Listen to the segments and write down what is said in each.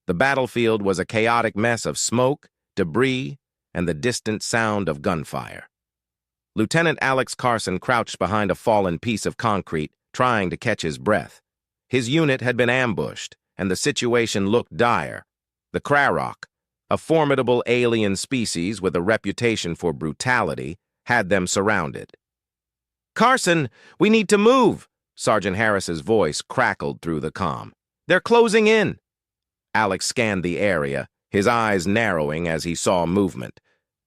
The battlefield was a chaotic mess of smoke, debris, and the distant sound of gunfire. Lieutenant Alex Carson crouched behind a fallen piece of concrete, trying to catch his breath. His unit had been ambushed, and the situation looked dire. The Krarok, a formidable alien species with a reputation for brutality, had them surrounded. "Carson, we need to move!" Sergeant Harris's voice crackled through the comm. "They're closing in!" Alex scanned the area, his eyes narrowing as he saw movement.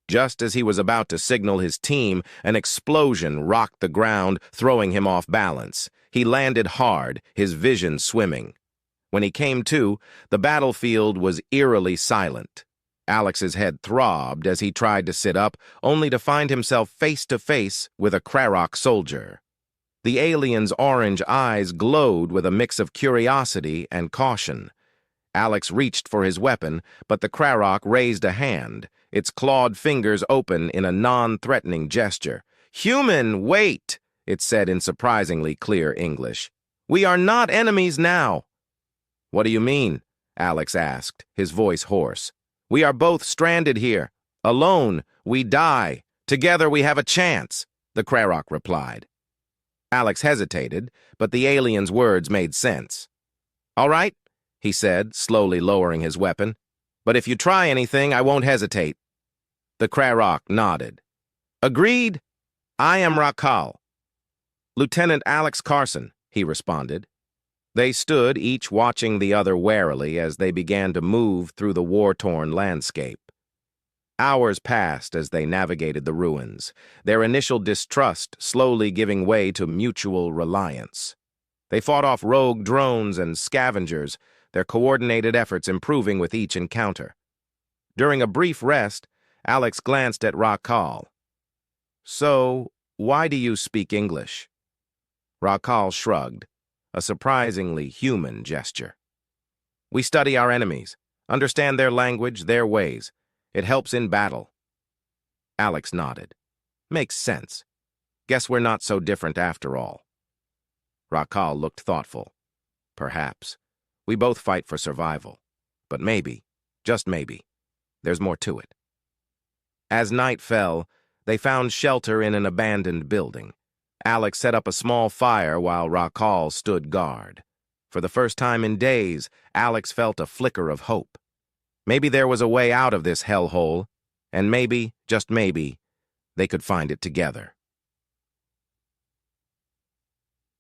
Just as he was about to signal his team, an explosion rocked the ground, throwing him off balance. He landed hard, his vision swimming. When he came to, the battlefield was eerily silent. Alex's head throbbed as he tried to sit up, only to find himself face to face with a Krarok soldier. The alien's orange eyes glowed with a mix of curiosity and caution. Alex reached for his weapon, but the Krarok raised a hand, its clawed fingers open in a non-threatening gesture. "Human, wait!" it said in surprisingly clear English. "We are not enemies now." "What do you mean?" Alex asked, his voice hoarse. "We are both stranded here. Alone, we die. Together, we have a chance," the Krarok replied. Alex hesitated, but the alien's words made sense. "All right," he said, slowly lowering his weapon. "But if you try anything, I won't hesitate." The Krarok nodded. "Agreed. I am Rha'kal." "Lieutenant Alex Carson," he responded. They stood, each watching the other warily as they began to move through the war-torn landscape. Hours passed as they navigated the ruins, their initial distrust slowly giving way to mutual reliance. They fought off rogue drones and scavengers, their coordinated efforts improving with each encounter. During a brief rest, Alex glanced at Rha'kal. "So, why do you speak English?" Rha'kal shrugged, a surprisingly human gesture. "We study our enemies, understand their language, their ways. It helps in battle." Alex nodded. "Makes sense. Guess we're not so different after all." Rha'kal looked thoughtful. "Perhaps. We both fight for survival. But maybe, just maybe, there's more to it." As night fell, they found shelter in an abandoned building. Alex set up a small fire while Rha'kal stood guard. For the first time in days, Alex felt a flicker of hope. Maybe there was a way out of this hellhole, and maybe, just maybe, they could find it together.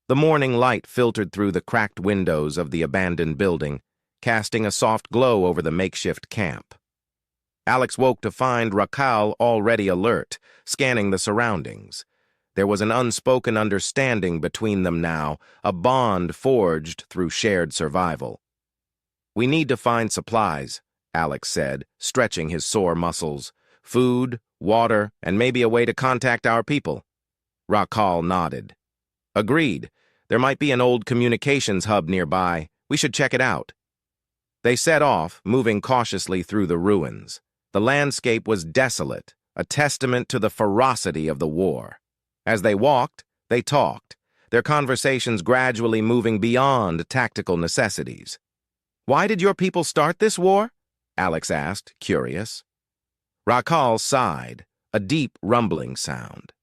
The morning light filtered through the cracked windows of the abandoned building, casting a soft glow over the makeshift camp. Alex woke to find Rha'kal already alert, scanning the surroundings. There was an unspoken understanding between them now, a bond forged through shared survival. "We need to find supplies," Alex said, stretching his sore muscles. "Food, water, and maybe a way to contact our people." Rha'kal nodded. "Agreed. There might be an old communications hub nearby. We should check it out." They set off, moving cautiously through the ruins. The landscape was desolate, a testament to the ferocity of the war. As they walked, they talked, their conversations gradually moving beyond tactical necessities. "Why did your people start this war?" Alex asked, curious. Rha'kal sighed, a deep rumbling sound.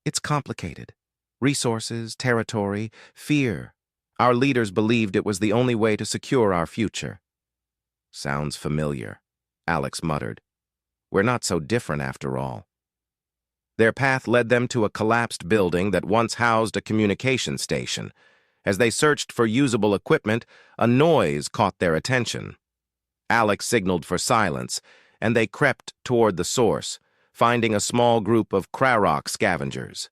"It's complicated. Resources, territory, fear. Our leaders believed it was the only way to secure our future." "Sounds familiar," Alex muttered. "We're not so different after all." Their path led them to a collapsed building that once housed a communication station. As they searched for usable equipment, a noise caught their attention. Alex signaled for silence, and they crept toward the source, finding a small group of Krarok scavengers.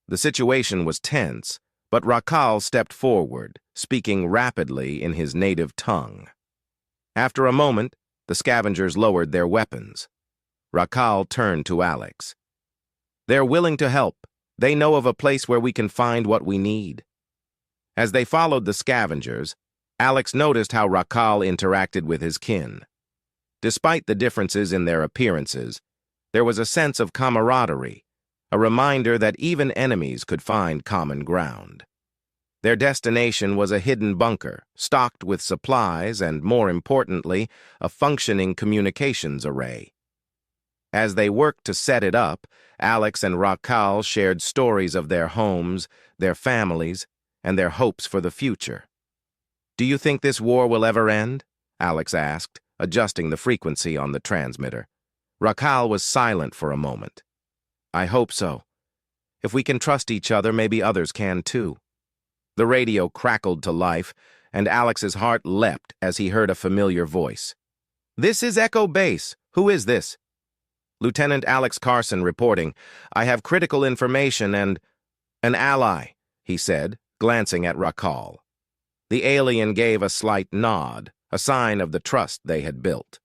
The situation was tense, but Rha'kal stepped forward, speaking rapidly in his native tongue. After a moment, the scavengers lowered their weapons. Rha'kal turned to Alex. "They're willing to help. They know of a place where we can find what we need." As they followed the scavengers, Alex noticed how Rha'kal interacted with his kin. Despite the differences in their appearances, there was a sense of camaraderie, a reminder that even enemies could find common ground. Their destination was a hidden bunker, stocked with supplies and, more importantly, a functioning communications array. As they worked to set it up, Alex and Rha'kal shared stories of their homes, their families, and their hopes for the future. "Do you think this war will ever end?" Alex asked, adjusting the frequency on the transmitter. Rha'kal was silent for a moment. "I hope so. If we can trust each other, maybe others can too." The radio crackled to life, and Alex's heart leapt as he heard a familiar voice. "This is Echo Base. Who is this?" "Lieutenant Alex Carson reporting. I have critical information and—" "An ally," he said, glancing at Rha'kal. The alien gave a slight nod, a sign of the trust they had built.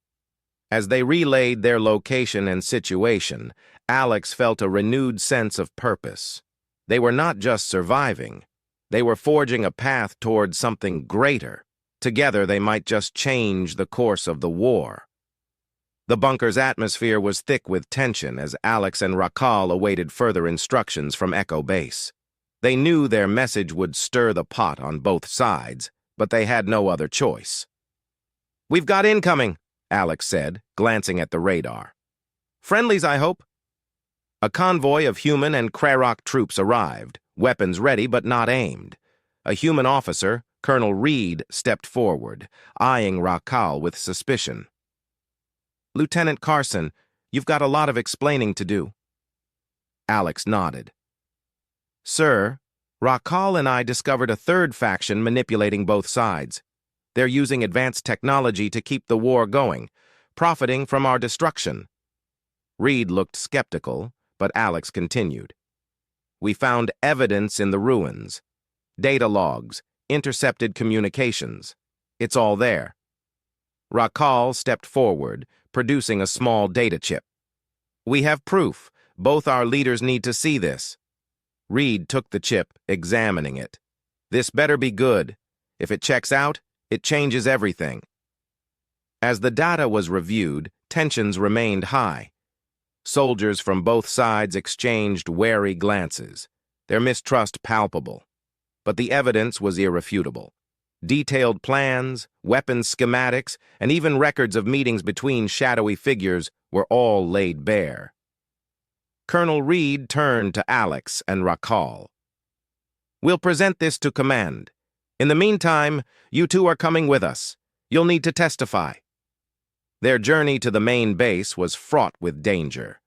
As they relayed their location and situation, Alex felt a renewed sense of purpose. They were not just surviving. They were forging a path toward something greater. Together, they might just change the course of the war. The bunker's atmosphere was thick with tension as Alex and Rha'kal awaited further instructions from Echo Base. They knew their message would stir the pot on both sides, but they had no other choice. "We've got incoming," Alex said, glancing at the radar. "Friendlies, I hope." A convoy of human and Krarok troops arrived, weapons ready but not aimed. A human officer, Colonel Reed, stepped forward, eyeing Rha'kal with suspicion. "Lieutenant Carson, you've got a lot of explaining to do." Alex nodded. "Sir, Rha'kal and I discovered a third faction manipulating both sides. They're using advanced technology to keep the war going, profiting from our destruction." Reed looked skeptical, but Alex continued. "We found evidence in the ruins. Data logs, intercepted communications. It's all there." Rha'kal stepped forward, producing a small data chip. "We have proof. Both our leaders need to see this." Reed took the chip, examining it. "This better be good. If it checks out, it changes everything." As the data was reviewed, tensions remained high. Soldiers from both sides exchanged wary glances, their mistrust palpable. But the evidence was irrefutable. Detailed plans, weapons schematics, and even records of meetings between shadowy figures were all laid bare. Colonel Reed turned to Alex and Rha'kal. "We'll present this to command. In the meantime, you two are coming with us. You'll need to testify." Their journey to the main base was fraught with danger.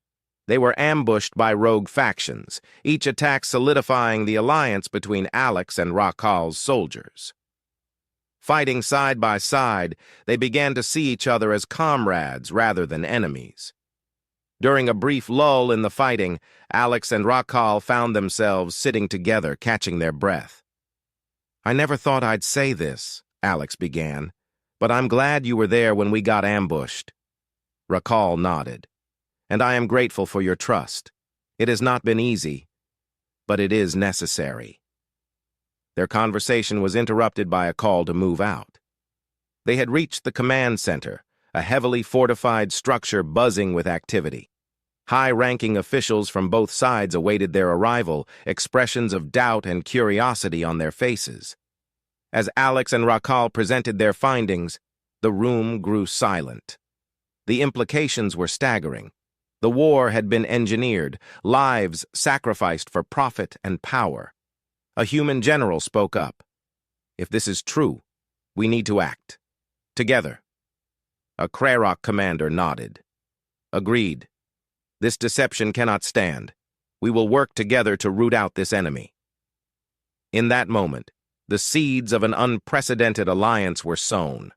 They were ambushed by rogue factions, each attack solidifying the alliance between Alex and Rha'kal's soldiers. Fighting side by side, they began to see each other as comrades rather than enemies. During a brief lull in the fighting, Alex and Rha'kal found themselves sitting together, catching their breath. "I never thought I'd say this," Alex began, "but I'm glad you were there when we got ambushed." Rha'kal nodded. "And I am grateful for your trust. It has not been easy, but it is necessary." Their conversation was interrupted by a call to move out. They had reached the command center, a heavily fortified structure buzzing with activity. High-ranking officials from both sides awaited their arrival, expressions of doubt and curiosity on their faces. As Alex and Rha'kal presented their findings, the room grew silent. The implications were staggering. The war had been engineered, lives sacrificed for profit and power. A human general spoke up. "If this is true, we need to act. Together." A Krarok commander nodded. "Agreed. This deception cannot stand. We will work together to root out this enemy." In that moment, the seeds of an unprecedented alliance were sown.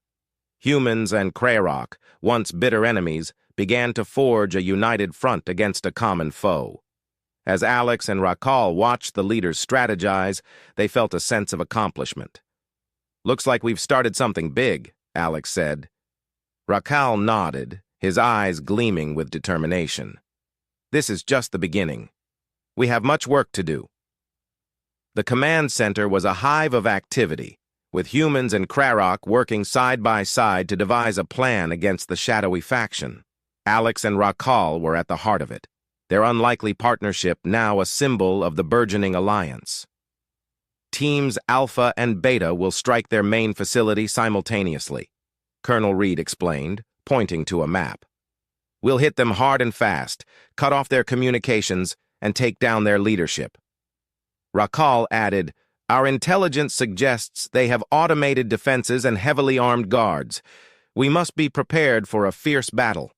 Humans and Krarok, once bitter enemies, began to forge a united front against a common foe. As Alex and Rha'kal watched the leaders strategize, they felt a sense of accomplishment. "Looks like we've started something big," Alex said. Rha'kal nodded, his eyes gleaming with determination. "This is just the beginning. We have much work to do." The command center was a hive of activity, with humans and Krarok working side by side to devise a plan against the shadowy faction. Alex and Rha'kal were at the heart of it, their unlikely partnership now a symbol of the burgeoning alliance. Teams Alpha and Beta will strike their main facility simultaneously, Colonel Reed explained, pointing to a map. We'll hit them hard and fast, cut off their communications, and take down their leadership. Rha'kal added, Our intelligence suggests they have automated defenses and heavily armed guards. We must be prepared for a fierce battle.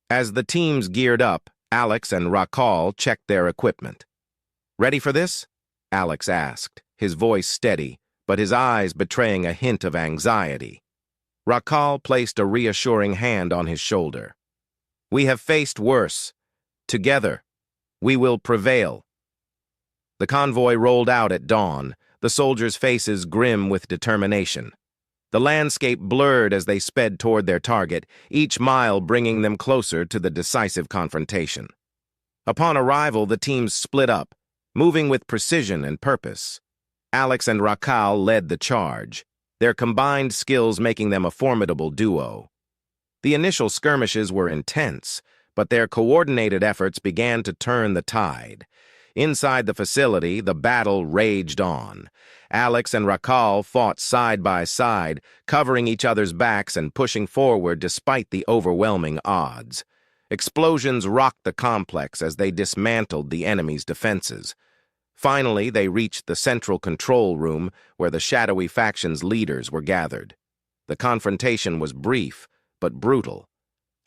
As the teams geared up, Alex and Rha'kal checked their equipment. Ready for this? Alex asked, his voice steady, but his eyes betraying a hint of anxiety. Rha'kal placed a reassuring hand on his shoulder. We have faced worse. Together, we will prevail. The convoy rolled out at dawn, the soldiers' faces grim with determination. The landscape blurred as they sped toward their target, each mile bringing them closer to the decisive confrontation. Upon arrival, the teams split up, moving with precision and purpose. Alex and Rha'kal led the charge, their combined skills making them a formidable duo. The initial skirmishes were intense, but their coordinated efforts began to turn the tide. Inside the facility, the battle raged on. Alex and Rha'kal fought side by side, covering each other's backs and pushing forward despite the overwhelming odds. Explosions rocked the complex as they dismantled the enemy's defenses. Finally, they reached the central control room where the shadowy faction's leaders were gathered. The confrontation was brief, but brutal.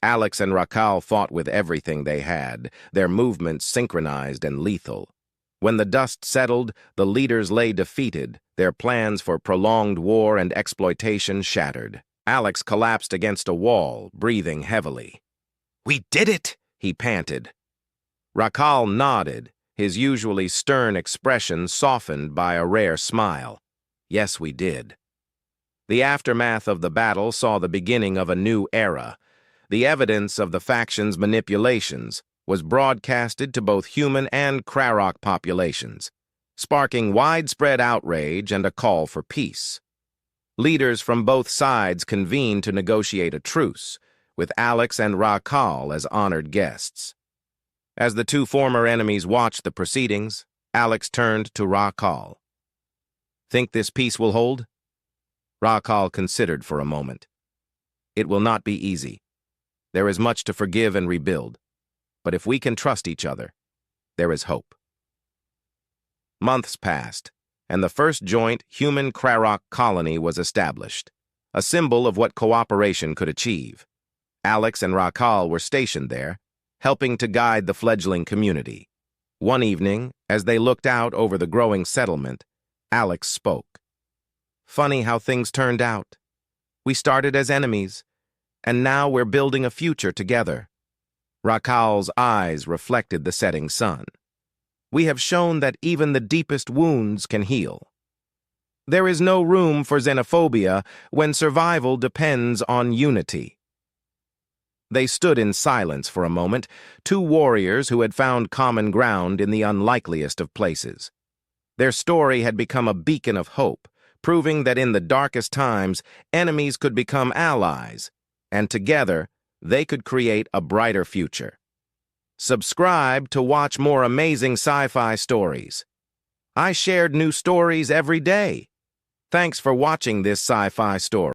Alex and Rha'kal fought with everything they had, their movements synchronized and lethal. When the dust settled, the leaders lay defeated, their plans for prolonged war and exploitation shattered. Alex collapsed against a wall, breathing heavily. We did it, he panted. Rha'kal nodded, his usually stern expression softened by a rare smile. Yes, we did. The aftermath of the battle saw the beginning of a new era. The evidence of the faction's manipulations was broadcasted to both human and Krarok populations, sparking widespread outrage and a call for peace. Leaders from both sides convened to negotiate a truce, with Alex and Rha'kal as honored guests. As the two former enemies watched the proceedings, Alex turned to Rha'kal. Think this peace will hold? Rha'kal considered for a moment. It will not be easy. There is much to forgive and rebuild, but if we can trust each other, there is hope. Months passed, and the first joint human Krarok colony was established, a symbol of what cooperation could achieve. Alex and Rha'kal were stationed there, helping to guide the fledgling community. One evening, as they looked out over the growing settlement, Alex spoke. Funny how things turned out. We started as enemies, and now we're building a future together. Rha'kal's eyes reflected the setting sun. We have shown that even the deepest wounds can heal. There is no room for xenophobia when survival depends on unity. They stood in silence for a moment, two warriors who had found common ground in the unlikeliest of places. Their story had become a beacon of hope, proving that in the darkest times, enemies could become allies, and together, they could create a brighter future. Subscribe to watch more amazing sci-fi stories. I shared new stories every day. Thanks for watching this sci-fi story.